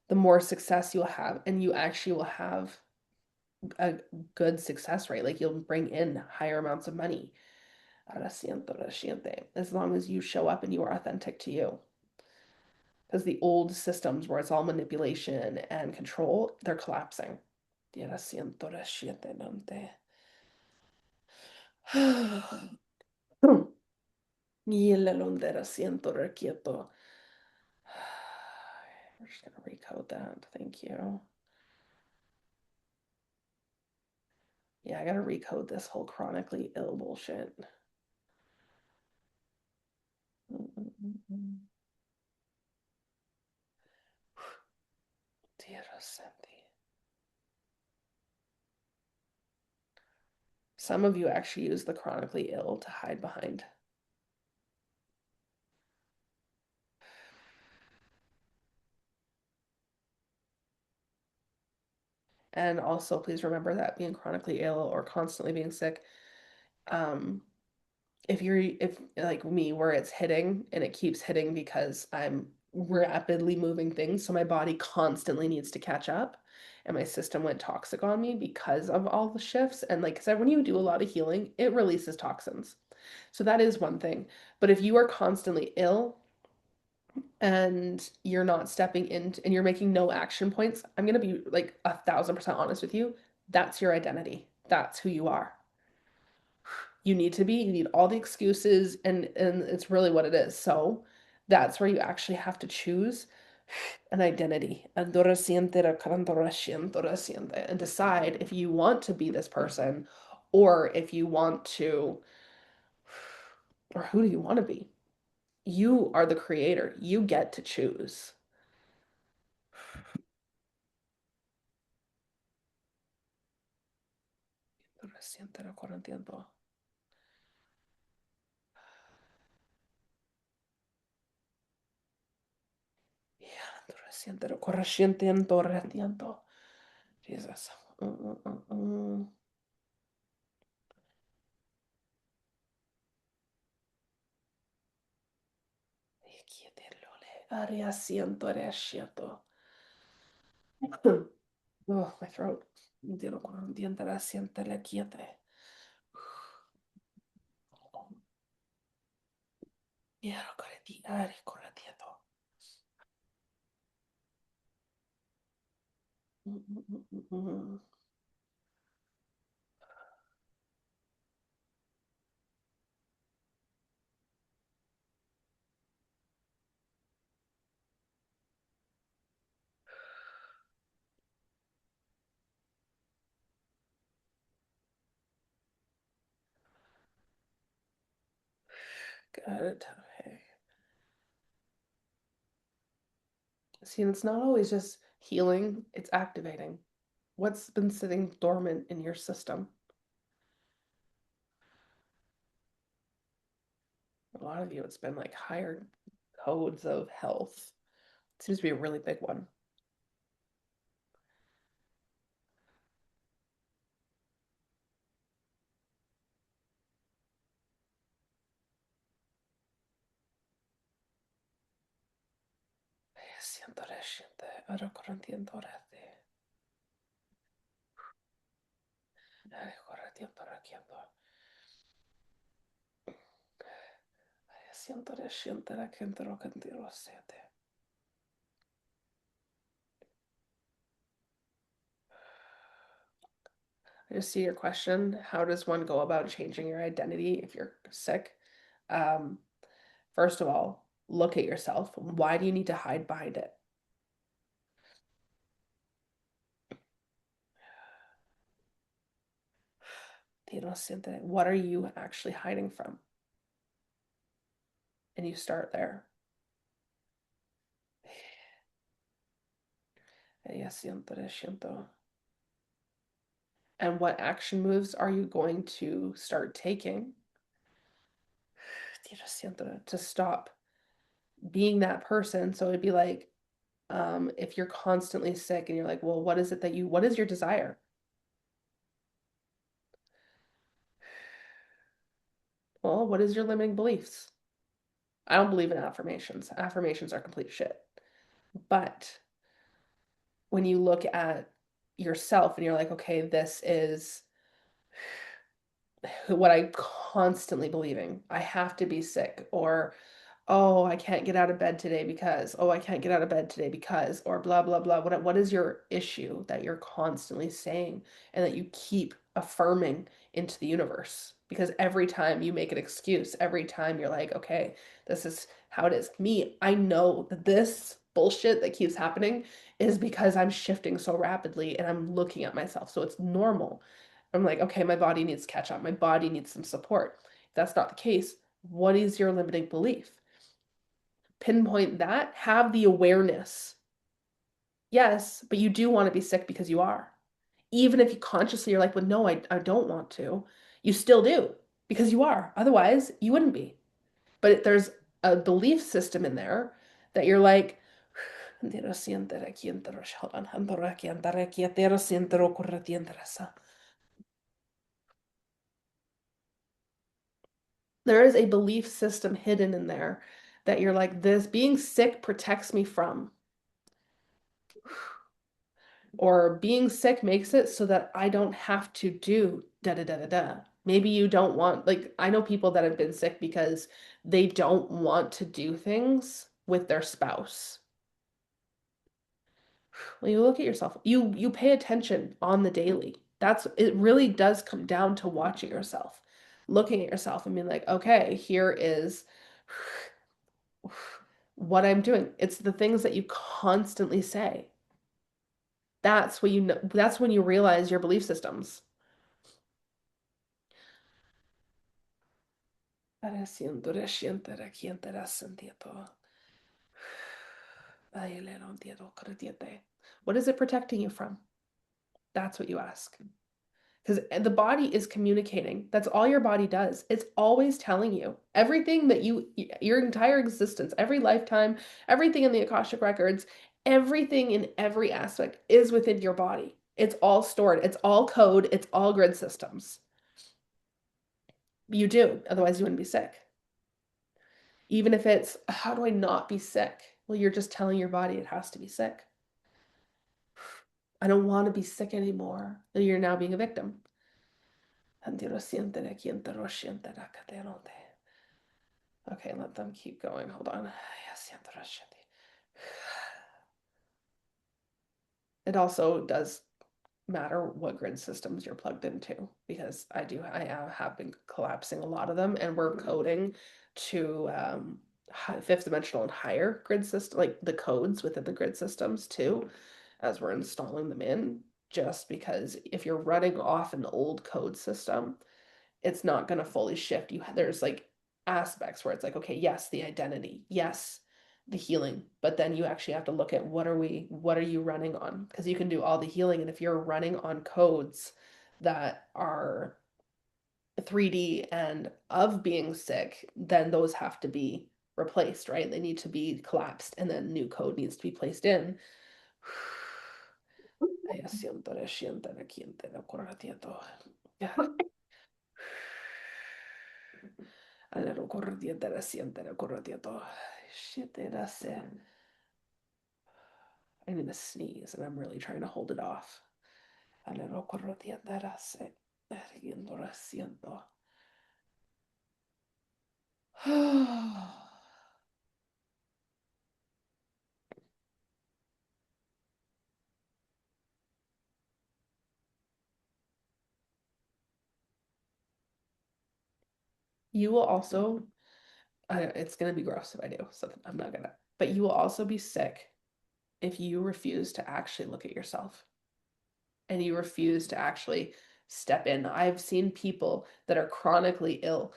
the more success you'll have, and you actually will have a good success rate. Like you'll bring in higher amounts of money. As long as you show up and you are authentic to you. Because the old systems where it's all manipulation and control, they're collapsing. We're just gonna recode that. Thank you. Yeah, I gotta recode this whole chronically ill bullshit. Some of you actually use the chronically ill to hide behind. And also, please remember that being chronically ill or constantly being sick, um, if like me, where it's hitting and it keeps hitting because I'm rapidly moving things, so my body constantly needs to catch up, and my system went toxic on me because of all the shifts. And like I said, when you do a lot of healing, it releases toxins. So that is one thing. But if you are constantly ill, and you're not stepping in and you're making no action points, I'm gonna be like 1,000% honest with you. That's your identity. That's who you are. You need to be, you need all the excuses, and it's really what it is. So that's where you actually have to choose an identity. And decide if you want to be this person or if you want to, or who do you want to be? You are the creator. You get to choose. Reciente con el tiempo. Reciente corresciente en torrentiento. Jesus. Mm. Aria siento resciento. Oh, my throat. Entiendo con un diente reciente le quiete. Quiero correti ari corretiendo. Mm. Good. Okay. See, and it's not always just healing, it's activating. What's been sitting dormant in your system? A lot of you, it's been like higher codes of health. It seems to be a really big one. Siento reciente, ahora corriendo rete. Corriendo raquiendo. Siento reciente la gente lo que entiendo siete. I just see your question. How does one go about changing your identity if you're sick? Um, First of all, look at yourself. Why do you need to hide behind it? What are you actually hiding from? And you start there. And what action moves are you going to start taking to stop being that person? So it'd be like, if you're constantly sick and you're like, well, what is your desire? Well, what is your limiting beliefs? I don't believe in affirmations. Affirmations are complete shit. But when you look at yourself and you're like, okay, this is what I constantly believing. I have to be sick, or oh, I can't get out of bed today because, oh, I can't get out of bed today because, or blah, blah, blah. What is your issue that you're constantly saying and that you keep affirming into the universe? Because every time you make an excuse, every time you're like, okay, this is how it is. Me, I know that this bullshit that keeps happening is because I'm shifting so rapidly and I'm looking at myself. So it's normal. I'm like, okay, my body needs to catch up. My body needs some support. If that's not the case, what is your limiting belief? Pinpoint that, have the awareness. Yes, but you do want to be sick because you are. Even if you consciously are like, well, no, I don't want to, you still do because you are. Otherwise, you wouldn't be. But there's a belief system in there that you're like, There is a belief system hidden in there that you're like, this being sick protects me from, or being sick makes it so that I don't have to do da da da da da. Maybe you don't want, like, I know people that have been sick because they don't want to do things with their spouse. Well, you look at yourself. You pay attention on the daily. That's it really does come down to watching yourself, looking at yourself and being like, okay, here is what I'm doing. It's the things that you constantly say. That's what you know, that's when you realize your belief systems. What is it protecting you from? That's what you ask. Because the body is communicating. That's all your body does. It's always telling you everything that your entire existence, every lifetime, everything in the Akashic records, everything in every aspect is within your body. It's all stored. It's all code. It's all grid systems. You do. Otherwise, you wouldn't be sick. Even if it's, how do I not be sick? Well, you're just telling your body it has to be sick. I don't want to be sick anymore. You're now being a victim. Okay, let them keep going. Hold on. It also does matter what grid systems you're plugged into because have been collapsing a lot of them, and we're coding to fifth dimensional and higher grid system, like the codes within the grid systems too, as we're installing them in. Just because if you're running off an old code system, it's not going to fully shift. There's like aspects where it's like, okay, yes, the identity, yes, the healing, but then you actually have to look at what are you running on? Because you can do all the healing, and if you're running on codes that are 3D and of being sick, then those have to be replaced, right? They need to be collapsed, and then new code needs to be placed in. Shit, I need to sneeze, and I'm really trying to hold it off. You will also, it's going to be gross if I do, so I'm not gonna, but you will also be sick if you refuse to actually look at yourself and you refuse to actually step in. I've seen people that are chronically ill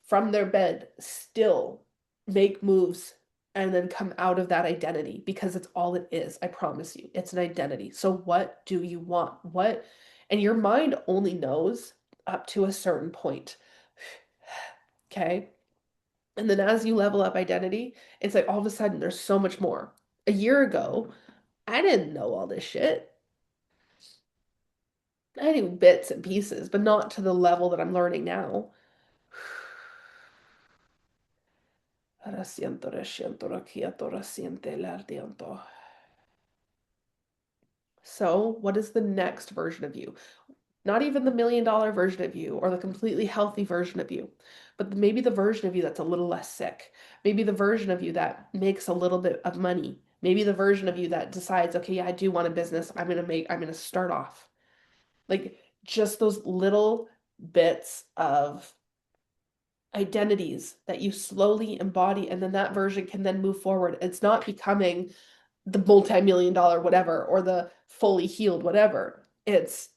from their bed still make moves and then come out of that identity because it's all it is. I promise you, it's an identity. So, what do you want? What? And your mind only knows up to a certain point. Okay. And then as you level up identity, it's like all of a sudden there's so much more. A year ago, I didn't know all this shit. I knew bits and pieces, but not to the level that I'm learning now. So, what is the next version of you? Not even the $1 million version of you or the completely healthy version of you, but maybe the version of you that's a little less sick. Maybe the version of you that makes a little bit of money. Maybe the version of you that decides, okay, yeah, I do want a business. I'm gonna start off. Like just those little bits of identities that you slowly embody, and then that version can then move forward. It's not becoming the multi-million-dollar whatever or the fully healed whatever. It's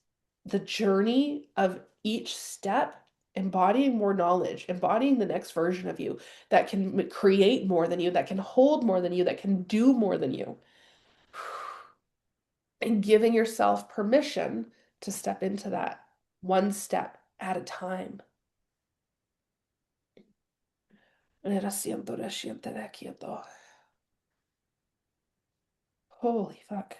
the journey of each step, embodying more knowledge, embodying the next version of you that can create more than you, that can hold more than you, that can do more than you. And giving yourself permission to step into that one step at a time. Holy fuck.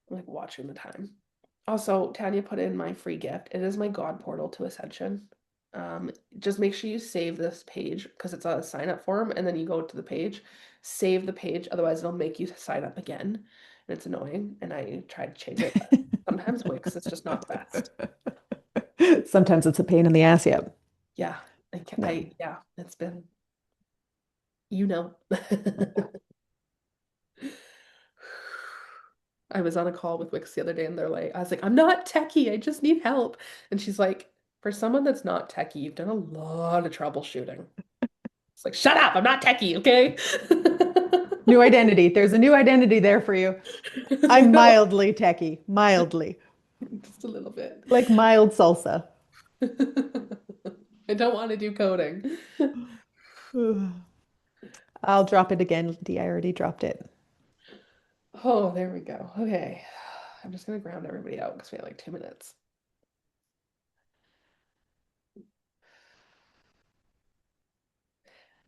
I'm like watching the time. Also, Tanya put in my free gift. It is my God portal to Ascension. Just make sure you save this page because it's a sign up form, and then you go to the page, save the page, otherwise it'll make you sign up again. And it's annoying. And I tried to change it, but sometimes Wix is just not the best. Sometimes it's a pain in the ass, yep. Yeah. Yeah. Yeah, it's been, you know. I was on a call with Wix the other day and they're like, I was like, I'm not techie, I just need help. And she's like, for someone that's not techie, you've done a lot of troubleshooting. It's like, shut up, I'm not techie, okay? New identity. There's a new identity there for you. I'm No, mildly techie, mildly, just a little bit. like mild salsa. I don't want to do coding. I'll drop it again, Dee. I already dropped it. Oh, there we go. Okay. I'm just gonna ground everybody out because we have like 2 minutes.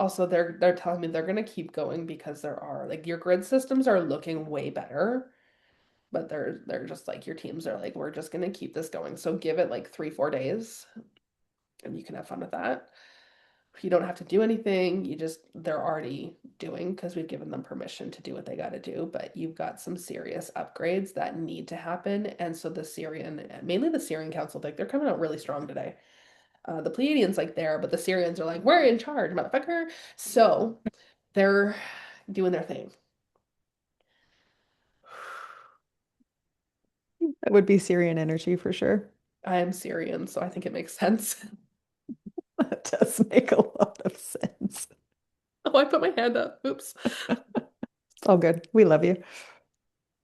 Also, they're telling me they're gonna keep going because there are like your grid systems are looking way better. But they're just like your teams are like, we're just gonna keep this going. So give it like 3, 4 days and you can have fun with that. You don't have to do anything. You just they're already doing because we've given them permission to do what they got to do. But you've got some serious upgrades that need to happen. And so the Syrian, mainly the Syrian Council, like they're coming out really strong today. The Pleiadians like there, but the Syrians are like, we're in charge, motherfucker. So they're doing their thing. That would be Syrian energy for sure. I am Syrian, so I think it makes sense. That does make a lot of sense. Oh, I put my hand up. Oops. It's all good. We love you.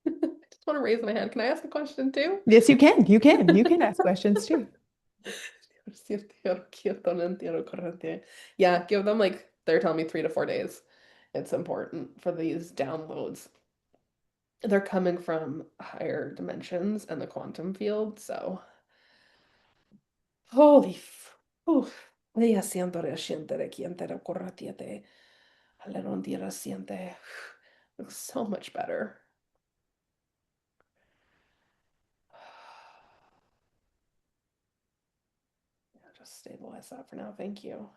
I just want to raise my hand. Can I ask a question too? Yes, you can. You can. You can ask questions too. Yeah, give them like they're telling me 3 to 4 days. It's important for these downloads. They're coming from higher dimensions and the quantum field, so holy ella siento reciente de quien te corratiete. Aleron di reciente. Looks so much better. Yeah, just stabilize that for now. Thank you.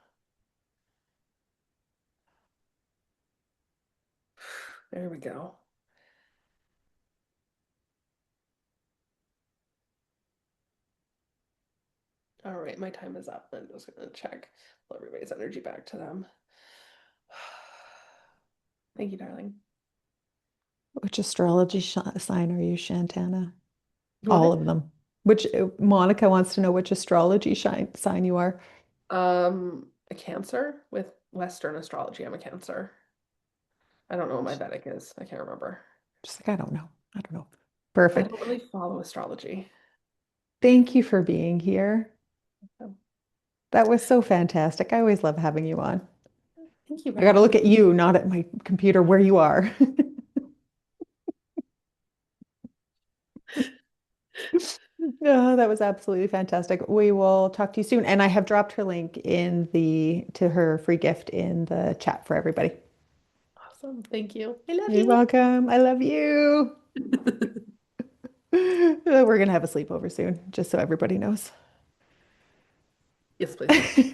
There we go. All right, my time is up. I'm just gonna check. Pull everybody's energy back to them. Thank you, darling. Which astrology sign are you, Shantana? All What? of them. Which Monica wants to know which astrology sign you are. A Cancer with Western astrology. I'm a Cancer. I don't know what my Vedic is. I can't remember. Just like, I don't know. I don't know. I Perfect. don't really follow astrology. Thank you for being here. So, That was so fantastic. I always love having you on. thank you for I got to having look me. at you, not at my computer where you are. Oh, that was absolutely fantastic. We will talk to you soon. And I have dropped her link in the to her free gift in the chat for everybody. Awesome. Thank you. I love You're you. welcome. I love you. We're gonna have a sleepover soon, just so everybody knows. Yes, please.